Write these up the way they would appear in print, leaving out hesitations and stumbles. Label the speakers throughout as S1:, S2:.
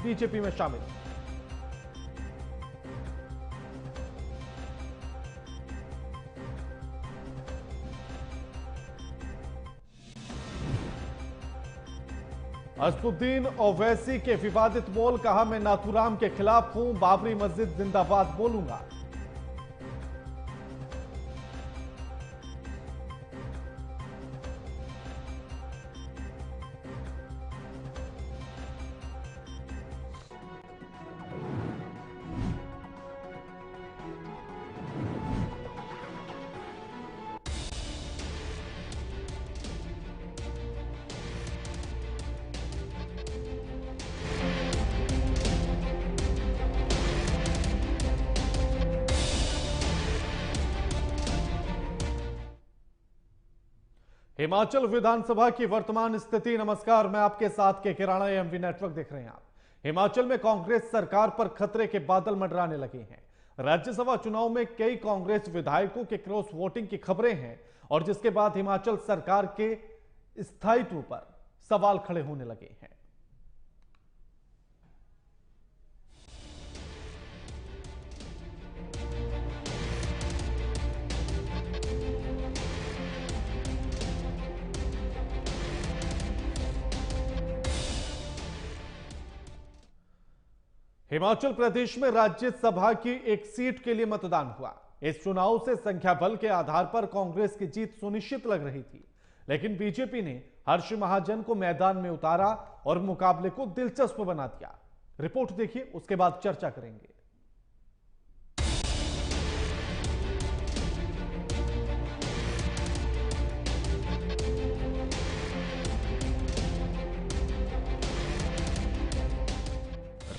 S1: BJP में शामिल। असदुद्दीन ओवैसी के विवादित बोल, कहा मैं नाथूराम के खिलाफ हूं, बाबरी मस्जिद जिंदाबाद बोलूंगा। हिमाचल विधानसभा की वर्तमान स्थिति। नमस्कार, मैं आपके साथ के किराना एमवी नेटवर्क देख रहे हैं आप। हिमाचल में कांग्रेस सरकार पर खतरे के बादल मंडराने लगे हैं। राज्यसभा चुनाव में कई कांग्रेस विधायकों के क्रॉस वोटिंग की खबरें हैं और जिसके बाद हिमाचल सरकार के स्थायित्व पर सवाल खड़े होने लगे हैं। हिमाचल प्रदेश में राज्यसभा की एक सीट के लिए मतदान हुआ। इस चुनाव से संख्या बल के आधार पर कांग्रेस की जीत सुनिश्चित लग रही थी, लेकिन बीजेपी ने हर्ष महाजन को मैदान में उतारा और मुकाबले को दिलचस्प बना दिया। रिपोर्ट देखिए, उसके बाद चर्चा करेंगे।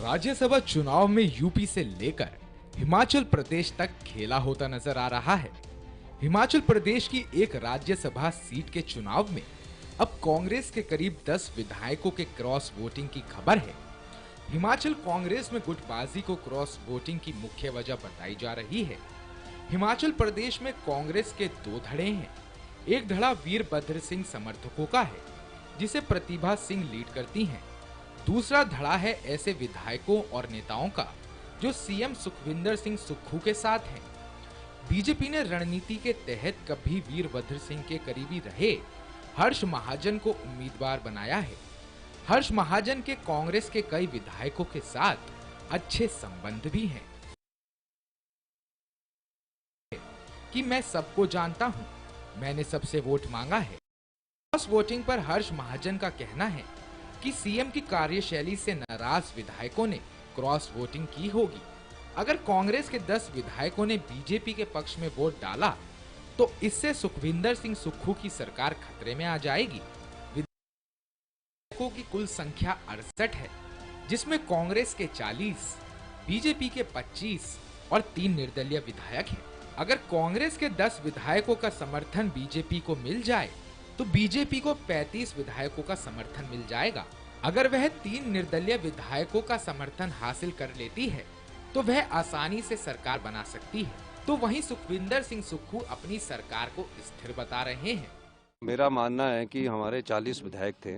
S2: राज्यसभा चुनाव में यूपी से लेकर हिमाचल प्रदेश तक खेला होता नजर आ रहा है। हिमाचल प्रदेश की एक राज्यसभा सीट के चुनाव में अब कांग्रेस के करीब 10 विधायकों के क्रॉस वोटिंग की खबर है। हिमाचल कांग्रेस में गुटबाजी को क्रॉस वोटिंग की मुख्य वजह बताई जा रही है। हिमाचल प्रदेश में कांग्रेस के 2 धड़े हैं। एक धड़ा वीरभद्र सिंह समर्थकों का है, जिसे प्रतिभा सिंह लीड करती हैं। दूसरा धड़ा है ऐसे विधायकों और नेताओं का जो सीएम सुखविंदर सिंह सुक्खू के साथ हैं। बीजेपी ने रणनीति के तहत कभी वीरभद्र सिंह के करीबी रहे हर्ष महाजन को उम्मीदवार बनाया है। हर्ष महाजन के कांग्रेस के कई विधायकों के साथ अच्छे संबंध भी हैं। कि मैं सबको जानता हूं, मैंने सबसे वोट मांगा है। क्रॉस वोटिंग पर हर्ष महाजन का कहना है कि सीएम की कार्यशैली से नाराज विधायकों ने क्रॉस वोटिंग की होगी। अगर कांग्रेस के 10 विधायकों ने बीजेपी के पक्ष में वोट डाला तो इससे सुखविंदर सिंह सुक्खू की सरकार खतरे में आ जाएगी। विधायकों की कुल संख्या 68 है, जिसमें कांग्रेस के 40, बीजेपी के 25 और 3 निर्दलीय विधायक हैं। अगर कांग्रेस के 10 विधायकों का समर्थन बीजेपी को मिल जाए तो बीजेपी को 35 विधायकों का समर्थन मिल जाएगा। अगर वह 3 निर्दलीय विधायकों का समर्थन हासिल कर लेती है तो वह आसानी से सरकार बना सकती है। तो वहीं सुखविंदर सिंह सुक्खू अपनी सरकार को स्थिर बता रहे हैं।
S3: मेरा मानना है कि हमारे 40 विधायक थे,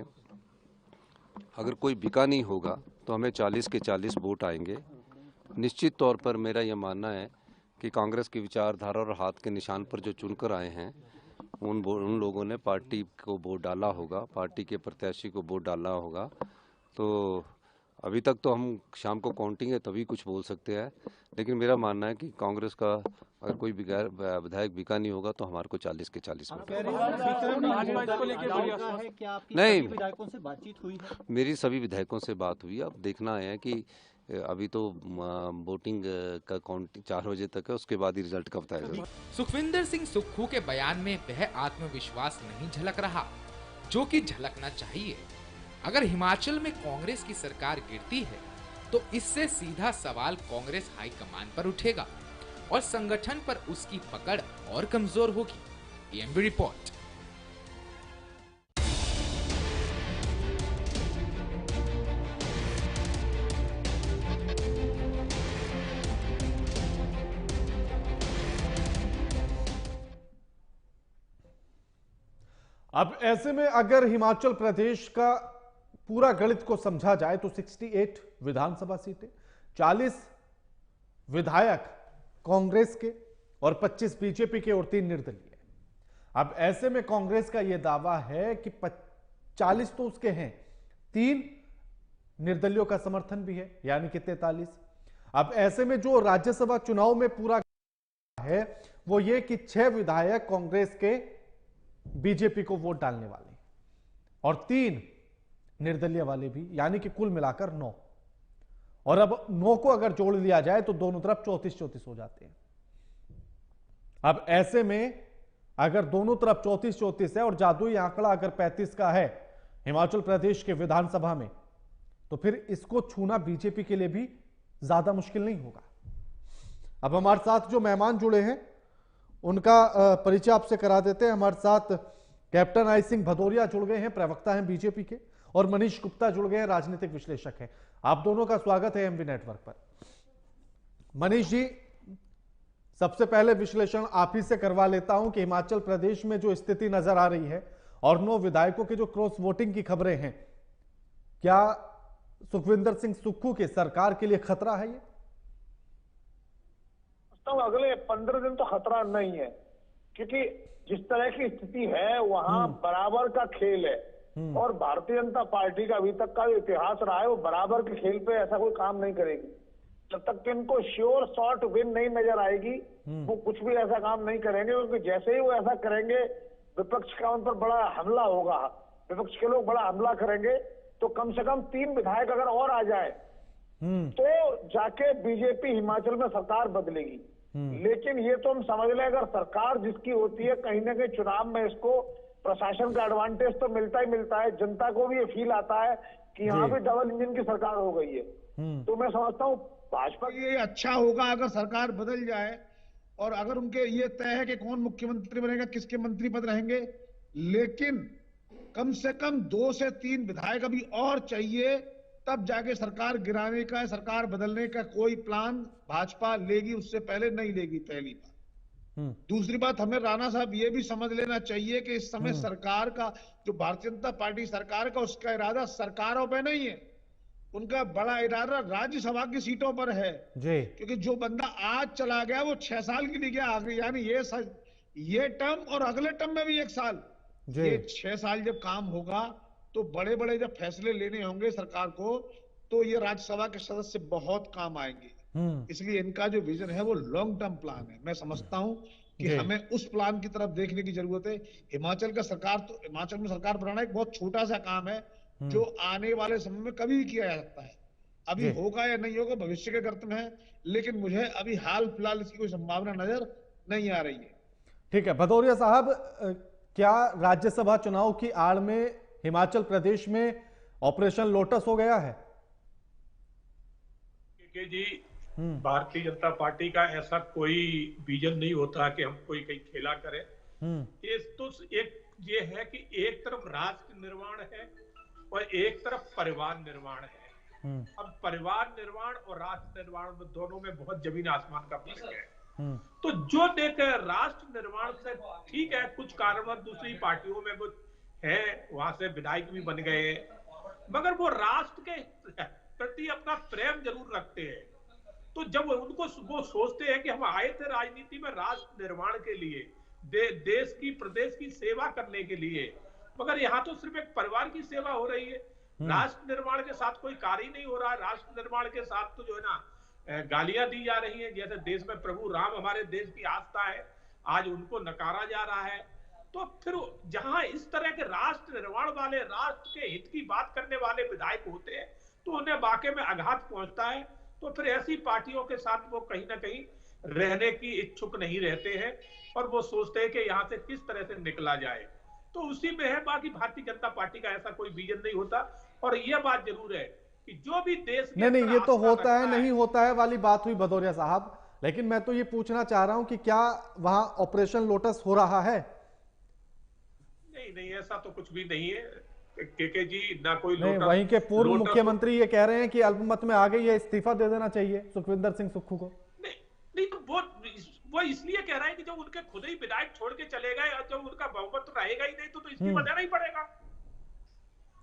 S3: अगर कोई बिका नहीं होगा तो हमें 40 के 40 वोट आएंगे। निश्चित तौर पर मेरा यह मानना है कि कांग्रेस की विचारधारा और हाथ के निशान पर जो चुनकर आए हैं उन लोगों ने पार्टी को वोट डाला होगा, पार्टी के प्रत्याशी को वोट डाला होगा। तो अभी तक तो हम शाम को काउंटिंग है तभी कुछ बोल सकते हैं, लेकिन मेरा मानना है कि कांग्रेस का अगर कोई विधायक बिका नहीं होगा तो हमारे को 40 के 40 वोट। नहीं,
S4: विधायकों से बातचीत हुई है?
S3: मेरी सभी विधायकों से बात हुई। अब देखना है कि अभी तो वोटिंग का काउंटिंग 4 बजे तक है, उसके बाद ही रिजल्ट कब बताएगा।
S2: सुखविंदर सिंह सुक्खू के बयान में वह आत्मविश्वास नहीं झलक रहा जो कि झलकना चाहिए। अगर हिमाचल में कांग्रेस की सरकार गिरती है तो इससे सीधा सवाल कांग्रेस हाईकमान पर उठेगा और संगठन पर उसकी पकड़ और कमजोर होगी। AMV report.
S1: अब ऐसे में अगर हिमाचल प्रदेश का पूरा गणित को समझा जाए तो 68 विधानसभा सीटें, 40 विधायक कांग्रेस के और 25 बीजेपी के और 3 निर्दलीय। अब ऐसे में कांग्रेस का यह दावा है कि 40 तो उसके हैं, 3 निर्दलियों का समर्थन भी है, यानी कि 43। अब ऐसे में जो राज्यसभा चुनाव में पूरा है वो ये कि 6 विधायक कांग्रेस के बीजेपी को वोट डालने वाले और 3 निर्दलीय वाले भी, यानी कि कुल मिलाकर 9। और अब 9 को अगर जोड़ लिया जाए तो दोनों तरफ 34-34 हो जाते हैं। अब ऐसे में अगर दोनों तरफ 34-34 है और जादुई आंकड़ा अगर 35 का है हिमाचल प्रदेश के विधानसभा में, तो फिर इसको छूना बीजेपी के लिए भी ज्यादा मुश्किल नहीं होगा। अब हमारे साथ जो मेहमान जुड़े हैं उनका परिचय आपसे करा देते हैं। हमारे साथ कैप्टन आई सिंह भदौरिया जुड़ गए हैं, प्रवक्ता हैं बीजेपी के, और मनीष गुप्ता जुड़ गए हैं, राजनीतिक विश्लेषक हैं। आप दोनों का स्वागत है एमवी नेटवर्क पर। मनीष जी, सबसे पहले विश्लेषण आप ही से करवा लेता हूं कि हिमाचल प्रदेश में जो स्थिति नजर आ रही है और 9 विधायकों के जो क्रॉस वोटिंग की खबरें हैं, क्या सुखविंदर सिंह सुक्खू की सरकार के लिए खतरा है ये?
S4: तो अगले 15 दिन तो खतरा नहीं है, क्योंकि जिस तरह की स्थिति है वहां बराबर का खेल है और भारतीय जनता पार्टी का अभी तक का जो इतिहास रहा है वो बराबर के खेल पे ऐसा कोई काम नहीं करेगी। जब तक कि इनको श्योर शॉट विन नहीं नजर आएगी वो कुछ भी ऐसा काम नहीं करेंगे, क्योंकि जैसे ही वो ऐसा करेंगे विपक्ष का उन पर बड़ा हमला होगा, विपक्ष के लोग बड़ा हमला करेंगे। तो कम से कम 3 विधायक अगर और आ जाए तो जाके बीजेपी हिमाचल में सरकार बदलेगी। लेकिन ये तो हम समझ लें, अगर सरकार जिसकी होती है कहीं ना कहीं चुनाव में इसको प्रशासन का एडवांटेज तो मिलता ही मिलता है। जनता को भी ये फील आता है कि यहाँ भी डबल इंजन की सरकार हो गई है। तो मैं समझता हूँ भाजपा
S5: ये अच्छा होगा अगर सरकार बदल जाए और अगर उनके ये तय है कि कौन मुख्यमंत्री बनेगा, किसके मंत्री पद रहेंगे, लेकिन कम से कम 2 से 3 विधायक अभी और चाहिए, तब जाके सरकार गिराने का, सरकार बदलने का कोई प्लान भाजपा लेगी, उससे पहले नहीं लेगी, पहली बात। दूसरी बात, हमें राणा साहब ये भी समझ लेना चाहिए कि इस समय सरकार का, जो भारतीय जनता पार्टी सरकार का, उसका इरादा सरकारों पे नहीं है, उनका बड़ा इरादा राज्यसभा की सीटों पर है जी। क्योंकि जो बंदा आज चला गया वो 6 साल के लिए गया, यानी ये टर्म और अगले टर्म में भी 1 साल, ये 6 साल जब काम होगा तो बड़े बड़े जब फैसले लेने होंगे सरकार को, तो ये राज्यसभा के सदस्य बहुत काम आएंगे। इसलिए इनका जो विजन है वो लॉन्ग टर्म प्लान है। मैं समझता हूं कि हमें उस प्लान की तरफ देखने की जरूरत है। हिमाचल में सरकार बनाना एक बहुत छोटा सा काम है जो आने वाले समय में कभी भी किया जा सकता है। अभी होगा या नहीं होगा भविष्य के गर्त में है, लेकिन मुझे अभी हाल फिलहाल इसकी कोई संभावना नजर नहीं आ रही है।
S1: ठीक है भदौरिया साहब, क्या राज्यसभा चुनाव की आड़ में हिमाचल प्रदेश में ऑपरेशन लोटस हो गया है?
S6: जी, भारतीय जनता पार्टी का ऐसा कोई विजन नहीं होता कि हम कोई कहीं खेला करें। ये है कि एक तरफ राष्ट्र निर्माण है और एक तरफ परिवार निर्माण है। अब परिवार निर्माण और राष्ट्र निर्माण में दोनों में बहुत जमीन आसमान का फर्क है। तो जो देकर राष्ट्र निर्माण से ठीक है, कुछ कारणवश दूसरी पार्टियों में वो है, वहां से विधायक भी बन गए, मगर वो राष्ट्र के प्रति अपना प्रेम जरूर रखते हैं। तो जब उनको वो सोचते हैं कि हम आए थे राजनीति में राष्ट्र निर्माण के लिए, देश की प्रदेश की सेवा करने के लिए, मगर यहाँ तो सिर्फ एक परिवार की सेवा हो रही है, राष्ट्र निर्माण के साथ कोई कार्य नहीं हो रहा है। राष्ट्र निर्माण के साथ तो जो है ना गालियां दी जा रही हैं, जैसे देश में प्रभु राम हमारे देश की आस्था है, आज उनको नकारा जा रहा है। तो फिर जहां इस तरह के राष्ट्र निर्माण वाले, राष्ट्र के हित की बात करने वाले विधायक होते हैं तो उन्हें वाकई में आघात पहुंचता है। तो फिर ऐसी पार्टियों के साथ वो कहीं ना कहीं रहने की इच्छुक नहीं रहते हैं और वो सोचते हैं कि यहाँ से किस तरह से निकला जाए। तो उसी में है, बाकी भारतीय जनता पार्टी का ऐसा कोई विजन नहीं होता। और यह बात जरूर है कि जो भी देश
S1: नहीं, ये तो होता है नहीं होता है वाली बात हुई भदौरिया साहब, लेकिन मैं तो ये पूछना चाह रहा हूं कि क्या वहां ऑपरेशन लोटस हो रहा है?
S6: नहीं, ऐसा तो कुछ भी नहीं है केके जी, ना कोई
S1: नहीं। वहीं के पूर्व मुख्यमंत्री ये कह रहे हैं कि अल्पमत में आ गई है, इस्तीफा दे देना चाहिए सुखविंदर सिंह सुक्खू को।
S6: नहीं तो वो इसलिए कह रहा है कि जब उनके खुद ही विधायक छोड़ के चले गए और जब उनका बहुमत रहेगा ही नहीं तो इस्तीफा देना ही पड़ेगा।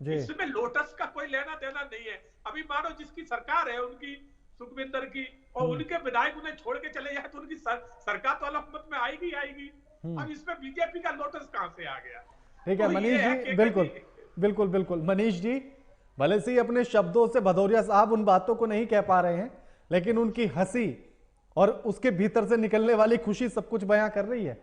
S6: इसमें लोटस का कोई लेना देना नहीं है। अभी मानो जिसकी सरकार है उनकी सुखविंदर की, और उनके विधायक उन्हें छोड़ के चले जाए तो उनकी सरकार तो अलग में आएगी आएगी। अब इसमें बीजेपी का लोटस कहां से आ गया?
S1: ठीक है मनीष जी, बिल्कुल बिल्कुल बिल्कुल मनीष जी, भले से ही अपने शब्दों से भदौरिया साहब उन बातों को नहीं कह पा रहे हैं, लेकिन उनकी हंसी और उसके भीतर से निकलने वाली खुशी सब कुछ बयां कर रही है।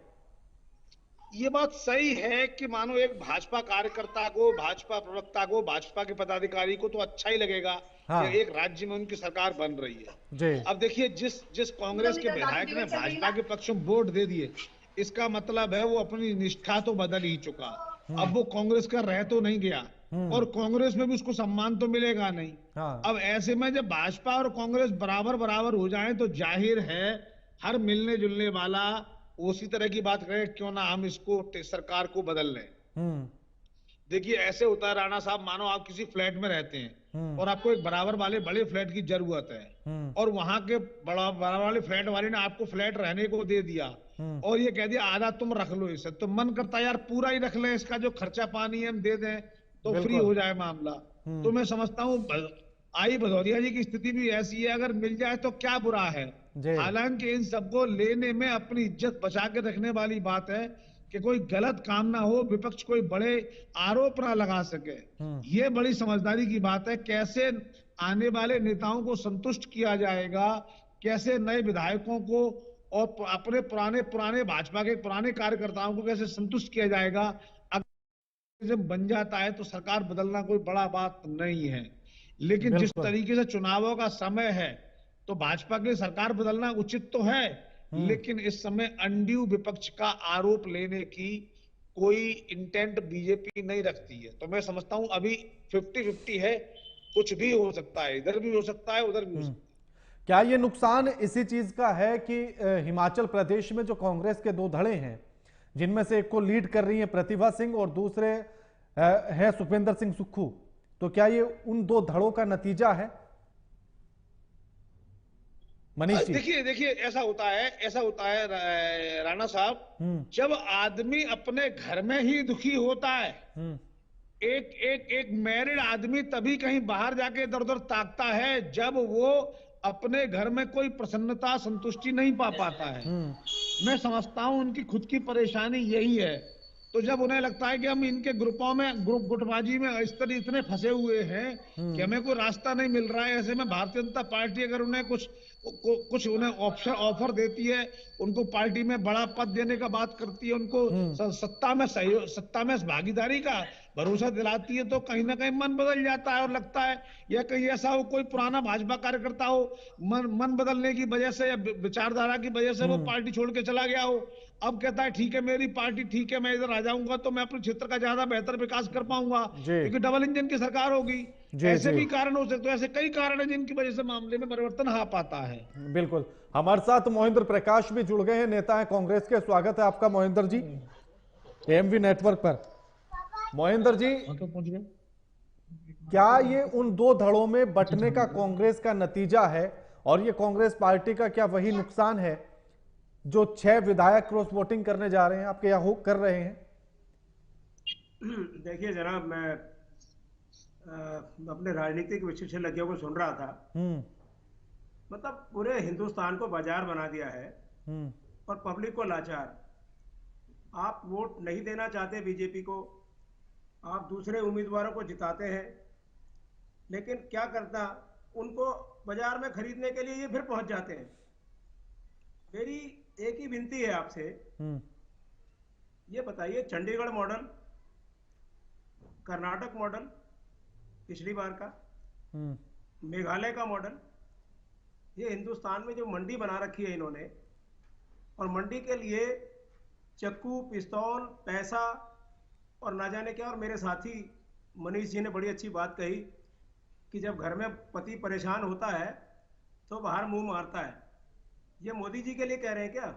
S5: ये बात सही है कि मानो एक भाजपा कार्यकर्ता को, भाजपा प्रवक्ता को, भाजपा के पदाधिकारी को तो अच्छा ही लगेगा कि एक राज्य में उनकी सरकार बन रही है जी। अब देखिए जिस कांग्रेस के विधायक ने भाजपा के पक्ष में वोट दे दिए, इसका मतलब है वो अपनी निष्ठा तो बदल ही चुका। अब वो कांग्रेस का रह तो नहीं गया और कांग्रेस में भी उसको सम्मान तो मिलेगा नहीं। अब ऐसे में जब भाजपा और कांग्रेस बराबर बराबर हो जाएं तो जाहिर है हर मिलने जुलने वाला उसी तरह की बात करें, क्यों ना हम इसको सरकार को बदल लें। देखिए ऐसे होता है राणा साहब, मानो आप किसी फ्लैट में रहते हैं और आपको एक बराबर वाले बड़े फ्लैट की जरूरत है और वहां के बराबर वाले फ्लैट वाले ने आपको फ्लैट रहने को दे दिया और ये कह दिया आधा तुम रख लो इसे, तो मन करता है यार पूरा ही रख ले, इसका जो खर्चा पानी है हम दे दें तो फ्री हो जाए मामला। तो मैं समझता हूँ आई भदौरिया जी की स्थिति भी ऐसी है, अगर मिल जाए तो क्या बुरा है। हालांकि इन सबको लेने में अपनी इज्जत बचा के रखने वाली बात है कि कोई गलत काम ना हो, विपक्ष कोई बड़े आरोप ना लगा सके, ये बड़ी समझदारी की बात है। कैसे आने वाले नेताओं को संतुष्ट किया जाएगा, कैसे नए विधायकों को और अपने पुराने भाजपा के पुराने कार्यकर्ताओं को कैसे संतुष्ट किया जाएगा, अगर जब बन जाता है तो सरकार बदलना कोई बड़ा बात नहीं है। लेकिन जिस तरीके से चुनावों का समय है तो भाजपा के लिए सरकार बदलना उचित तो है, लेकिन इस समय अनड्यू विपक्ष का आरोप लेने की कोई इंटेंट बीजेपी नहीं रखती है। तो मैं समझता हूं अभी 50-50 है, कुछ भी हो सकता है, इधर भी हो सकता है उधर भी हो सकता है।
S1: क्या ये नुकसान इसी चीज का है कि हिमाचल प्रदेश में जो कांग्रेस के दो धड़े हैं, जिनमें से एक को लीड कर रही है प्रतिभा सिंह और दूसरे है सुखविंदर सिंह सुक्खू, तो क्या ये उन दो धड़ों का नतीजा है? मनीष जी
S5: देखिए ऐसा होता है राणा साहब, जब आदमी अपने घर में ही दुखी होता है, एक मैरिड आदमी तभी कहीं बाहर जाके इधर उधर ताकता है जब वो अपने घर में कोई प्रसन्नता संतुष्टि नहीं पा पाता है। मैं समझता हूं उनकी खुद की परेशानी यही है। तो जब उन्हें लगता है कि हम इनके ग्रुपों में गुटबाजी में इस तरह इतने फंसे हुए हैं कि हमें कोई रास्ता नहीं मिल रहा है, ऐसे में भारतीय जनता पार्टी अगर उन्हें कुछ उन्हें ऑफर देती है, उनको पार्टी में बड़ा पद देने का बात करती है, उनको सत्ता में भागीदारी का भरोसा दिलाती है, तो कहीं ना कहीं मन बदल जाता है और लगता है या कहीं ऐसा हो कोई पुराना भाजपा कार्यकर्ता हो, मन बदलने की वजह से या विचारधारा की वजह से वो पार्टी छोड़ के चला गया हो, अब कहता है ठीक है मेरी पार्टी ठीक है, मैं इधर आ जाऊंगा तो मैं अपने क्षेत्र का ज्यादा बेहतर विकास कर पाऊंगा, क्योंकि डबल इंजन की सरकार होगी। ऐसे भी कारण हो सकते हैं, ऐसे कई कारण हैं जिनकी वजह से मामले में परिवर्तन आ पाता है।
S1: बिल्कुल, हमारे साथ मोहिंद्र प्रकाश भी जुड़ गए हैं, नेता है कांग्रेस के। स्वागत है आपका मोहिंद्र जी एएमवी नेटवर्क पर। मोहिंद्र जी, क्या ये उन दो धड़ों में बंटने का कांग्रेस का नतीजा है और ये कांग्रेस पार्टी का क्या वही नुकसान है जो 6 विधायक क्रॉस वोटिंग करने जा रहे हैं, आपके यहाँ कर रहे हैं?
S7: देखिए जनाब, मैं अपने राजनीतिक विशेषज्ञों को सुन रहा था, मतलब पूरे हिंदुस्तान को बाजार बना दिया है और पब्लिक को लाचार। आप वोट नहीं देना चाहते बीजेपी को, आप दूसरे उम्मीदवारों को जिताते हैं, लेकिन क्या करता, उनको बाजार में खरीदने के लिए ये फिर पहुंच जाते हैं। मेरी एक ही विनती है आपसे, ये बताइए चंडीगढ़ मॉडल, कर्नाटक मॉडल पिछली बार का, मेघालय का मॉडल, ये हिंदुस्तान में जो मंडी बना रखी है इन्होंने, और मंडी के लिए चक्कू, पिस्तौल, पैसा और ना जाने क्या। और मेरे साथी मनीष जी ने बड़ी अच्छी बात कही कि जब घर में पति परेशान होता है तो बाहर मुंह मारता है। ये मोदी जी के लिए कह रहे हैं क्या?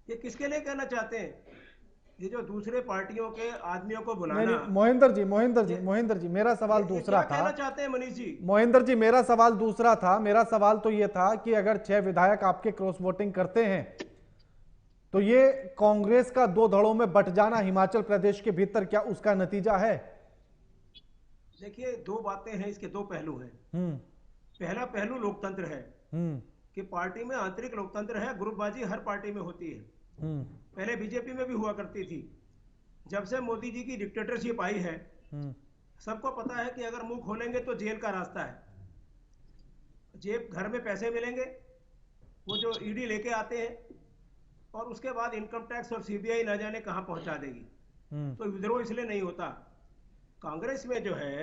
S7: ये किसके लिए कहना चाहते हैं? ये जो दूसरे पार्टियों के आदमियों को बुलाना।
S1: मोहिंदर जी मेरा सवाल दूसरा था।
S7: कहना चाहते हैं मनीष जी?
S1: मोहिंदर जी मेरा सवाल दूसरा था। मेरा सवाल तो ये था कि अगर 6 विधायक आपके क्रॉस वोटिंग करते हैं तो ये कांग्रेस का दो धड़ों में बंट जाना हिमाचल प्रदेश के भीतर क्या उसका नतीजा है?
S7: देखिए, दो बातें हैं, इसके दो पहलू हैं। पहला पहलू लोकतंत्र है कि पार्टी में आंतरिक लोकतंत्र है, ग्रुपबाजी हर पार्टी में होती है। पहले बीजेपी में भी हुआ करती थी। जब से मोदी जी की डिक्टेटरशिप आई है, सबको पता है कि अगर मुंह खोलेंगे तो जेल का रास्ता है। जेब घर में पैसे मिलेंगे, वो जो ईडी लेके आते हैं, और उसके बाद इनकम टैक्स और सीबीआई न जाने कहां पहुंचा देगी। तो विद्रोह इसलिए नहीं होता। कांग्रेस में जो है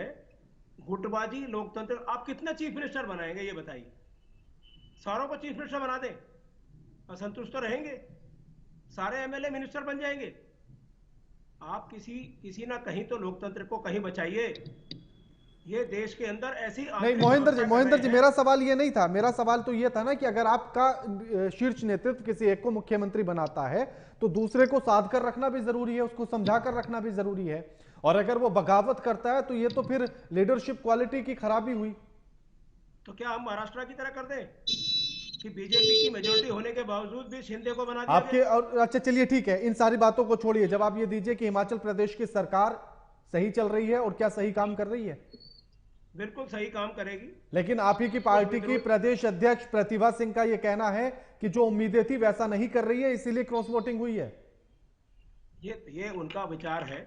S7: गुटबाजी, लोकतंत्र, आप कितने चीफ मिनिस्टर बनाएंगे ये बताइए? सारों को चीफ मिनिस्टर बना दें, असंतुष्ट तो रहेंगे, सारे एमएलए मिनिस्टर बन जाएंगे। आप किसी ना कहीं तो लोकतंत्र को कहीं बचाइए। ये देश के अंदर ऐसी
S1: नहीं मोहिंदर जी मेरा सवाल ये नहीं था। मेरा सवाल तो ये था ना कि अगर आपका शीर्ष नेतृत्व किसी एक को मुख्यमंत्री बनाता है तो दूसरे को साध कर रखना भी जरूरी है, उसको समझा कर रखना भी जरूरी है। और अगर वो बगावत करता है तो ये तो फिर लीडरशिप क्वालिटी की खराबी हुई।
S7: तो क्या हम महाराष्ट्र की तरह कर दें कि बीजेपी की मेजोरिटी होने के बावजूद भी शिंदे को बना दिया
S1: आपके? और अच्छा चलिए ठीक है, इन सारी बातों को छोड़िए, जवाब ये दीजिए कि हिमाचल प्रदेश की सरकार सही चल रही है और क्या सही काम कर रही है?
S7: बिल्कुल सही काम करेगी।
S1: लेकिन आप ही की पार्टी की प्रदेश अध्यक्ष प्रतिभा सिंह का यह कहना है कि जो उम्मीदें थी वैसा नहीं कर रही है, इसीलिए क्रॉस वोटिंग हुई है।
S7: ये उनका विचार है।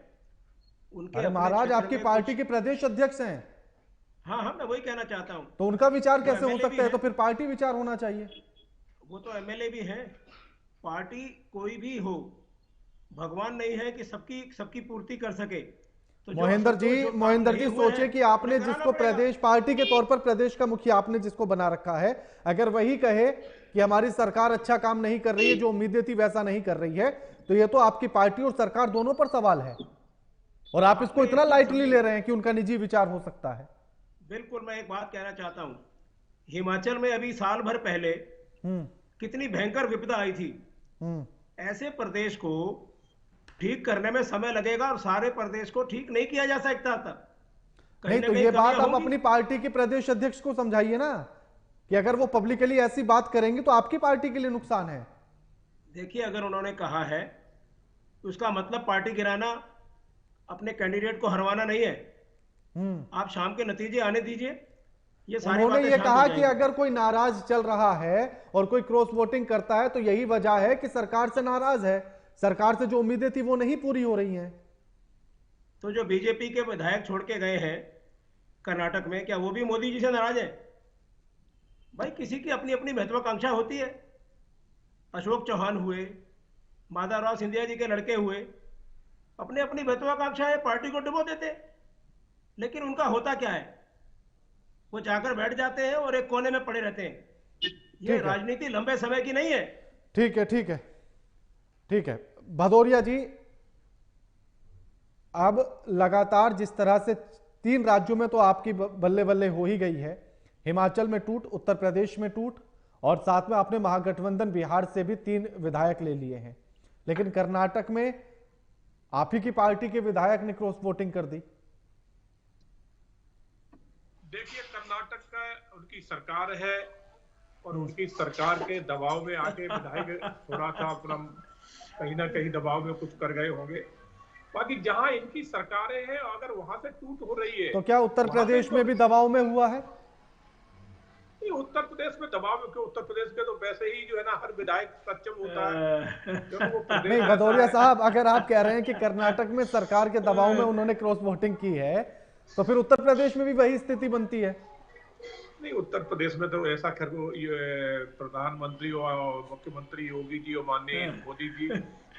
S7: उनके
S1: अरे महाराज, आपकी पार्टी के प्रदेश अध्यक्ष हैं।
S7: हाँ, मैं वही कहना चाहता हूं।
S1: तो उनका विचार कैसे हो सकता है? तो फिर पार्टी विचार होना चाहिए।
S7: वो तो एमएलए भी हैं। पार्टी कोई भी हो, भगवान नहीं है कि सबकी पूर्ति कर सके। तो
S1: मोहिंदर जी सोचे कि आपने जिसको प्रदेश पार्टी के तौर पर प्रदेश का मुखिया आपने जिसको बना रखा है, अगर वही कहे कि हमारी सरकार अच्छा काम नहीं कर रही है, जो उम्मीदें थी वैसा नहीं कर रही है, तो ये तो आपकी पार्टी और सरकार दोनों पर सवाल है। और आप इसको इतना लाइटली ले रहे हैं कि उनका निजी विचार हो सकता है।
S7: बिल्कुल, मैं एक बात कहना चाहता हूं। हिमाचल में अभी साल भर पहले कितनी भयंकर विपदा आई थी। ऐसे प्रदेश को ठीक करने में समय लगेगा और सारे प्रदेश को ठीक नहीं किया जा सकता था।
S1: नहीं तो ये बात आप अपनी पार्टी के प्रदेश अध्यक्ष को समझाइए ना कि अगर वो पब्लिकली ऐसी बात करेंगे तो आपकी पार्टी के लिए नुकसान है।
S7: देखिए, अगर उन्होंने कहा है तो उसका मतलब पार्टी गिराना, अपने कैंडिडेट को हरवाना नहीं है। आप शाम के नतीजे आने दीजिए। ये सारी
S1: उन्होंने ये कहा कि अगर कोई नाराज चल रहा है और कोई क्रॉस वोटिंग करता है तो यही वजह है कि सरकार से नाराज है, सरकार से जो उम्मीदें थी वो नहीं पूरी हो रही हैं।
S7: तो जो बीजेपी के विधायक छोड़ के गए हैं कर्नाटक में, क्या वो भी मोदी जी से नाराज है? भाई, किसी की अपनी अपनी महत्वाकांक्षा होती है। अशोक चौहान हुए, माधवराव सिंधिया जी के लड़के हुए, अपनी अपनी महत्वाकांक्षा है, पार्टी को डुबो देते। लेकिन उनका होता क्या है? वो जाकर बैठ जाते हैं और एक कोने में पड़े रहते हैं। ये राजनीति लंबे समय की नहीं है।
S1: ठीक है, ठीक है, ठीक है। भदौरिया जी, अब लगातार जिस तरह से 3 राज्यों में तो आपकी बल्ले बल्ले हो ही गई है, हिमाचल में टूट, उत्तर प्रदेश में टूट, और साथ में आपने महागठबंधन बिहार से भी 3 विधायक ले लिए हैं। लेकिन कर्नाटक में आप ही की पार्टी के विधायक ने क्रॉस वोटिंग कर दी।
S6: देखिए, कर्नाटक का उनकी सरकार है और उनकी सरकार के दबाव में आके विधायक थोड़ा सा अपना कहीं ना कहीं दबाव में कुछ कर गए होंगे। बाकी जहां इनकी सरकारें हैं, अगर वहां से टूट हो रही है
S1: तो क्या उत्तर प्रदेश में भी दबाव में हुआ है?
S6: उत्तर प्रदेश में दबाव में क्यों? उत्तर प्रदेश के तो वैसे ही जो है ना, हर विधायक सक्षम होता है।
S1: नहीं भदौरिया साहब, अगर आप कह रहे हैं कि कर्नाटक में सरकार के दबाव में उन्होंने क्रॉस वोटिंग की है, तो फिर उत्तर प्रदेश में भी वही स्थिति बनती है।
S6: नहीं, उत्तर प्रदेश में तो ऐसा प्रधानमंत्री और मुख्यमंत्री योगी जी और माननीय मोदी जी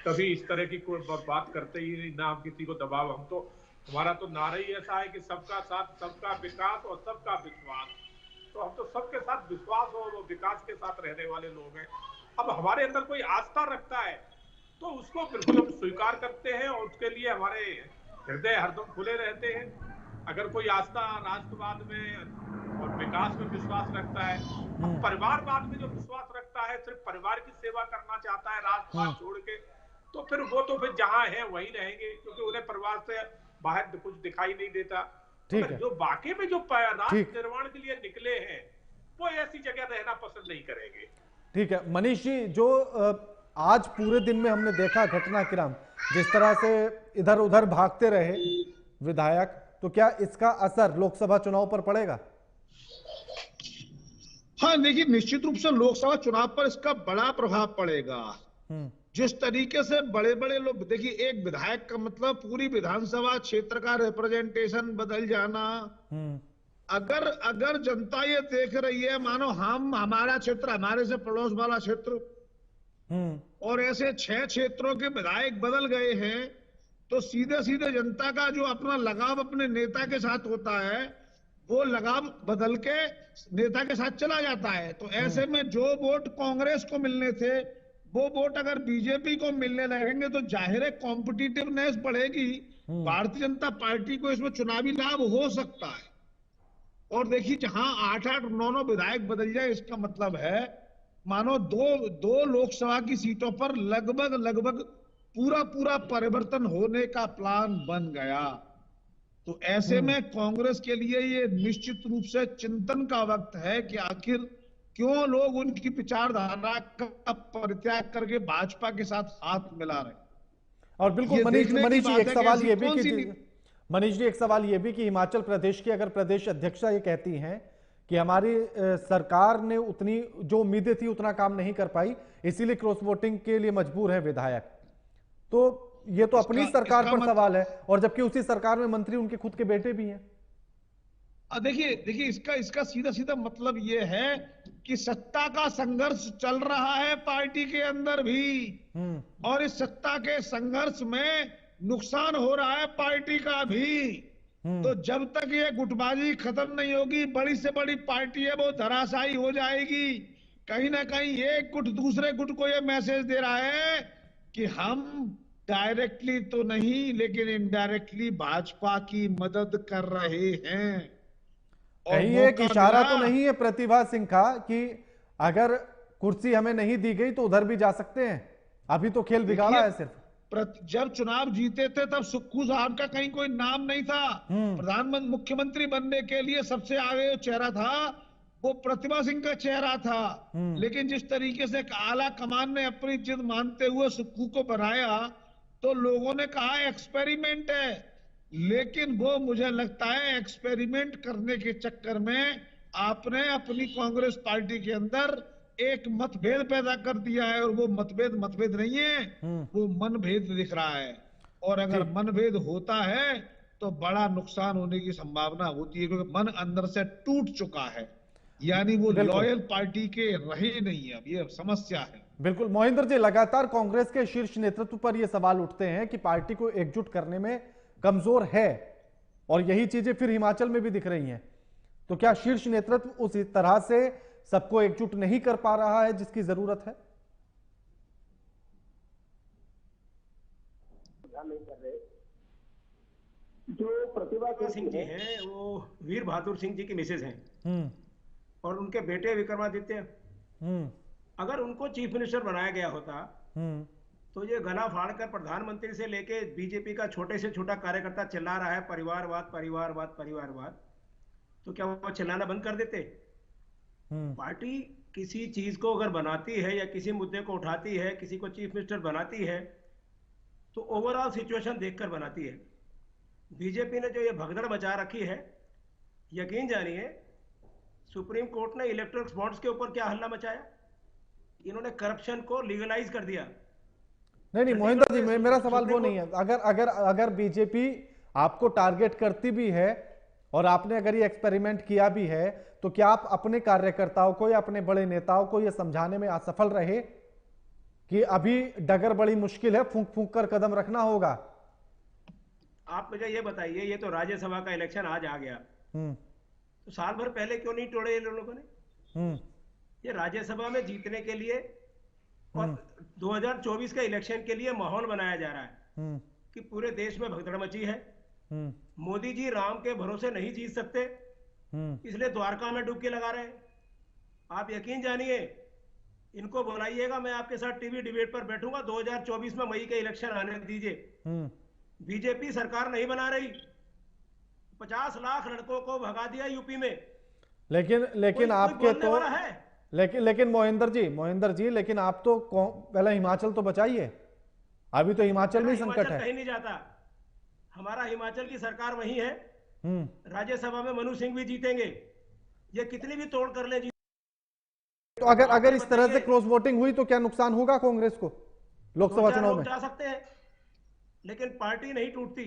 S6: कभी इस तरह की कोई बात करते ही नहीं, ना हम किसी को दबाव। हम तो, हमारा तो नारा ही ऐसा है कि सबका साथ, सबका विकास और सबका विश्वास। तो हम तो सबके साथ विश्वास और विकास के साथ रहने वाले लोग हैं। अब हमारे अंदर कोई आस्था रखता है तो उसको बिल्कुल हम स्वीकार करते हैं और उसके लिए हमारे हृदय हरदम खुले रहते हैं। अगर कोई आस्था राष्ट्रवाद में और विकास में विश्वास रखता है, परिवारवाद में जो विश्वास रखता है, सिर्फ परिवार की सेवा करना चाहता है राष्ट्रवाद छोड़ के, तो फिर वो तो फिर जहां है वहीं रहेंगे, क्योंकि उन्हें परिवार से बाहर कुछ दिखाई नहीं देता।
S1: ठीक है।
S6: जो बाकी में जो राष्ट्र निर्माण के लिए निकले हैं वो ऐसी जगह रहना पसंद नहीं करेंगे।
S1: ठीक है मनीष जी, जो आज पूरे दिन में हमने देखा घटनाक्रम, जिस तरह से इधर उधर भागते रहे विधायक, तो क्या इसका असर लोकसभा चुनाव पर पड़ेगा?
S5: हाँ देखिए, निश्चित रूप से लोकसभा चुनाव पर इसका बड़ा प्रभाव पड़ेगा। जिस तरीके से बड़े बड़े लोग, देखिए एक विधायक का मतलब पूरी विधानसभा क्षेत्र का रिप्रेजेंटेशन बदल जाना। अगर जनता ये देख रही है, मानो हमारा क्षेत्र, हमारे से पड़ोस वाला क्षेत्र, और ऐसे 6 क्षेत्रों के विधायक बदल गए हैं, तो सीधे सीधे जनता का जो अपना लगाव अपने नेता के साथ होता है, वो लगाव बदल के नेता के साथ चला जाता है। तो ऐसे में जो वोट कांग्रेस को मिलने थे, वो वोट अगर बीजेपी को मिलने लगेंगे तो जाहिर है कॉम्पिटिटिवनेस बढ़ेगी। भारतीय जनता पार्टी को इसमें चुनावी लाभ हो सकता है। और देखिए, जहां 8-8, 9-9 विधायक बदल जाए, इसका मतलब है मानो दो लोकसभा की सीटों पर लगभग पूरा परिवर्तन होने का प्लान बन गया। तो ऐसे में कांग्रेस के लिए ये निश्चित रूप से चिंतन का वक्त है कि आखिर क्यों लोग उनकी विचारधारा का परित्याग करके भाजपा के साथ हाथ मिला रहे।
S1: और बिल्कुल मनीष जी, एक सवाल ये भी कि मनीष जी, एक सवाल ये भी कि हिमाचल प्रदेश की अगर प्रदेश अध्यक्षा ये कहती हैं कि हमारी सरकार ने उतनी जो उम्मीदें थी उतना काम नहीं कर पाई, इसीलिए क्रॉस वोटिंग के लिए मजबूर है विधायक, तो ये तो अपनी सरकार पर सवाल है, और जबकि उसी सरकार में मंत्री उनके खुद के बेटे भी हैं।
S5: देखिए इसका सीधा मतलब ये है कि सत्ता का संघर्ष चल रहा है पार्टी के अंदर भी, और इस सत्ता के संघर्ष में नुकसान हो रहा है पार्टी का भी। तो जब तक ये गुटबाजी खत्म नहीं होगी, बड़ी से बड़ी पार्टी है वो धराशायी हो जाएगी। कहीं ना कहीं एक गुट दूसरे गुट को ये मैसेज दे रहा है कि हम डायरेक्टली तो नहीं लेकिन इनडायरेक्टली भाजपा की मदद कर रहे हैं।
S1: कहीं एक इशारा तो नहीं है प्रतिभा सिंह का कि अगर कुर्सी हमें नहीं दी गई तो उधर भी जा सकते हैं? अभी तो खेल बिगाड़ा है सिर्फ।
S5: जब चुनाव जीते थे तब सुक्खू साहब का कहीं कोई नाम नहीं था। प्रधानमंत्री मुख्यमंत्री बनने के लिए सबसे आगे जो चेहरा था वो प्रतिभा सिंह का चेहरा था। लेकिन जिस तरीके से आला कमान ने अपनी जिद मानते हुए सुक्खू को बनाया, तो लोगों ने कहा एक्सपेरिमेंट है। लेकिन वो मुझे लगता है एक्सपेरिमेंट करने के चक्कर में आपने अपनी कांग्रेस पार्टी के अंदर एक मतभेद पैदा कर दिया है, और वो मतभेद नहीं है, वो मनभेद दिख रहा है। और अगर मनभेद होता है तो बड़ा नुकसान होने की संभावना होती है, क्योंकि मन अंदर से टूट चुका है, यानी वो लॉयल पार्टी के रहे नहीं है। अब ये समस्या है।
S1: बिल्कुल मोहिंदर जी, लगातार कांग्रेस के शीर्ष नेतृत्व पर यह सवाल उठते हैं कि पार्टी को एकजुट करने में कमजोर है, और यही चीजें फिर हिमाचल में भी दिख रही हैं। तो क्या शीर्ष नेतृत्व उस तरह से सबको एकजुट नहीं कर पा रहा है जिसकी जरूरत है?
S7: जो प्रतिभा सिंह जी हैं वो वीर बहादुर सिंह जी की मिसेज हैं, और उनके बेटे विक्रमादित्य, अगर उनको चीफ मिनिस्टर बनाया गया होता तो ये गला फाड़कर प्रधानमंत्री से लेके बीजेपी का छोटे से छोटा कार्यकर्ता चिल्ला रहा है परिवारवाद परिवारवाद परिवारवाद, तो क्या वो चिल्लाना बंद कर देते? पार्टी किसी चीज को अगर बनाती है या किसी मुद्दे को उठाती है, किसी को चीफ मिनिस्टर बनाती है, तो ओवरऑल सिचुएशन देखकर बनाती है। बीजेपी ने जो ये भगदड़ मचा रखी है, यकीन जानिए सुप्रीम कोर्ट ने इलेक्ट्रल बॉन्ड्स के ऊपर क्या हल्ला मचाया, इन्होंने करप्शन को लीगलाइज कर दिया।
S1: नहीं मोहिंदर जी, मेरा सवाल वो नहीं है। अगर बीजेपी आपको टारगेट करती भी है और आपने अगर ये एक्सपेरिमेंट किया भी है, तो क्या आप अपने कार्यकर्ताओं को या अपने बड़े नेताओं को ये समझाने में असफल रहे कि अभी डगर बड़ी मुश्किल है, फूंक फूंक कर कदम रखना होगा?
S7: आप मुझे ये बताइए, ये तो राज्यसभा का इलेक्शन आज आ गया, तो साल भर पहले क्यों नहीं तोड़े ये लोगों ने? ये राज्यसभा में जीतने के लिए और 2024 के इलेक्शन के लिए माहौल बनाया जा रहा है कि पूरे देश में भगदड़ मची है। मोदी जी राम के भरोसे नहीं जीत सकते, इसलिए द्वारका में डुबकी लगा रहे हैं। आप यकीन जानिए, इनको बुलाइएगा, मैं आपके साथ टीवी डिबेट पर बैठूंगा। 2024 में मई के इलेक्शन आने दीजिए। बीजेपी सरकार नहीं बना रही, 50 लाख लड़कों को भगा दिया यूपी में।
S1: लेकिन आपके तो लेकिन मोहिंदर जी, लेकिन आप तो पहले हिमाचल तो बचाइए। अभी तो हिमाचल में संकट है।
S7: कहीं नहीं जाता, हमारा हिमाचल की सरकार वही है राज्यसभा में मनु सिंह भी जीतेंगे, ये कितनी भी तोड़ कर ले
S1: तो अगर इस तरह से क्रॉस वोटिंग हुई तो क्या नुकसान होगा कांग्रेस को लोकसभा चुनाव में?
S7: जा सकते हैं, लेकिन पार्टी नहीं टूटती।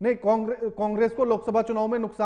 S1: नहीं, कांग्रेस को लोकसभा चुनाव में नुकसान